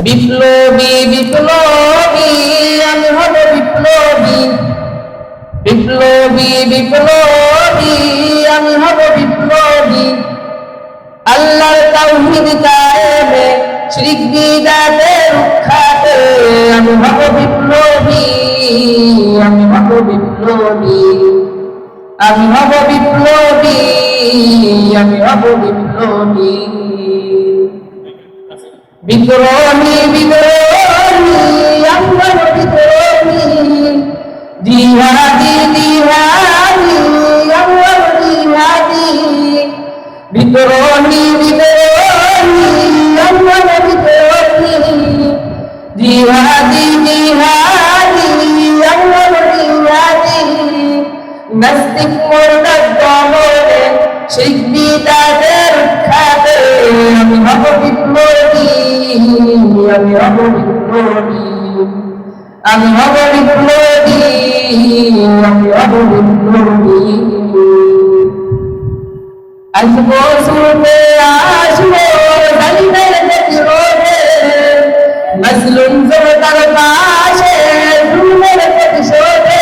বিপ্লবী বিপ্লবী আমি হব বিপ্লবী, বিপ্লবী বিপ্লবী আমি হব বিপ্লবী। আল্লাহর তাওহীদ কায়েমে শিরক বিদআতে রক্ষাতে আমি হব বিপ্লবী, আমি হব বিপ্লবী, আমি হব বিপ্লবী, আমি হব বিপ্লবী। বিদ্রোহী বিদ্রোহী আমি হব বিদ্রোহী, জিহাদি জিহাদি আমি হব জিহাদি। বিদ্রোহী বিদ্রোহী আমি হব বিদ্রোহী, জিহাদি জিহাদি আমি হব জিহাদি। নাস্তিক মুরতাদ দমনে শিরক বিদআতে রক্ষাতে আমি হব বিপ্লবী, আমি হব বিপ্লবী, আমি হব বিপ্লবী, আমি হব বিপ্লবী। আসবো ছুটে আসবো জালিমের প্রতিরোধে, মাজলুম জনতার পাশে জুলুমের প্রতিশোধে।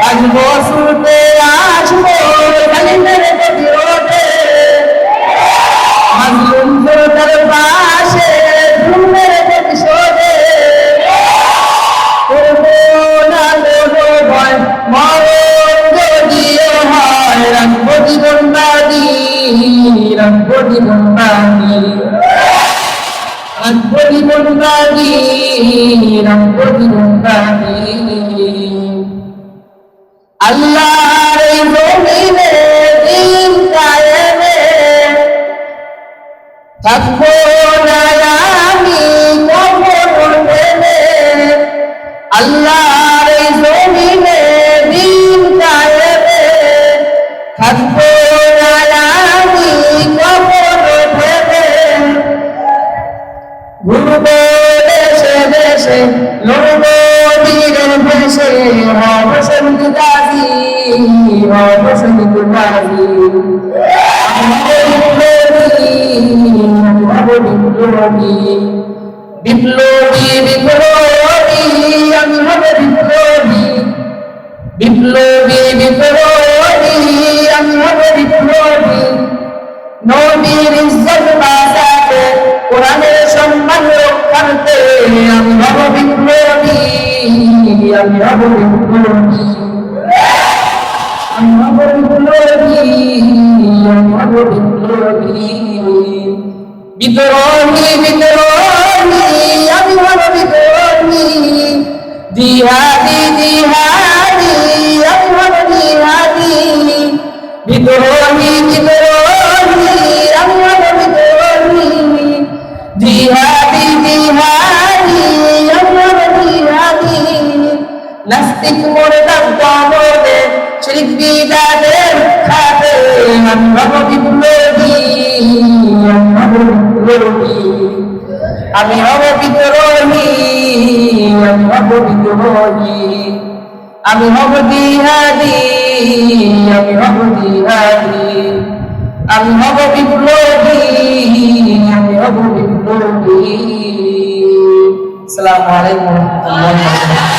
আসবো ছুটে আসবো জালিমের প্রতিরোধে, মাজলুম জনতার পাশে জুলুমের প্রতিশোধে। করবো না কোনো ভয় মরণ যদিও হয়, রাখবো জীবন বাজি, রাখবো জীবন বাজি, রাখবো জীবন বাজি, রাখবো জীবন বাজি। আল্লাহর এই জমিনে দিন কায়েমে থাকবো না আমি কখনো থেমে। আল্লাহর এই জমিনে দিন কায়েমে থাকবো না আমি কখনো থেমে। ঘুরবো দেশে দেশে লড়বো বীরের দেশে, হব শহীদ গাজী, হব শহীদ গাজী। আমি হব বিপ্লবী, বিপ্লবী বিপ্লবী আমি হব বিপ্লবী, বিপ্লবী বিপ্লবী আমি হব বিপ্লবী। নবীর ইজ্জত বাঁচাতে কোরআনের সম্মান রক্ষার্থে আমি হব বিপ্লবী, আমি হব বিপ্লবী, আমি হব বিপ্লবী, আমি হব বিপ্লবী। বিদ্রোহী বিদ্রোহী আমি হব বিদ্রোহী, জিহাদি জিহাদি আমি হব জিহাদি। বিদ্রোহী বিদ্রোহী আমি হব বিদ্রোহী, জিহাদি জিহাদি আমি হব জিহাদি। নাস্তিক মুরতাদ দমনে শিরক বিদআতে রক্ষাতে আমি হব বিপ্লবী, আমি হব বিপ্লবী, আমি হব বিদ্রোহী, আমি হব বিদ্রোহী। আমি হব জিহাদি, আমি হব জিহাদি, আমি হব বিপ্লবী, আমি হব বিপ্লবী। আসসালামু আলাইকুম ওয়া রাহমাতুল্লাহি ওয়া বারাকাতুহু।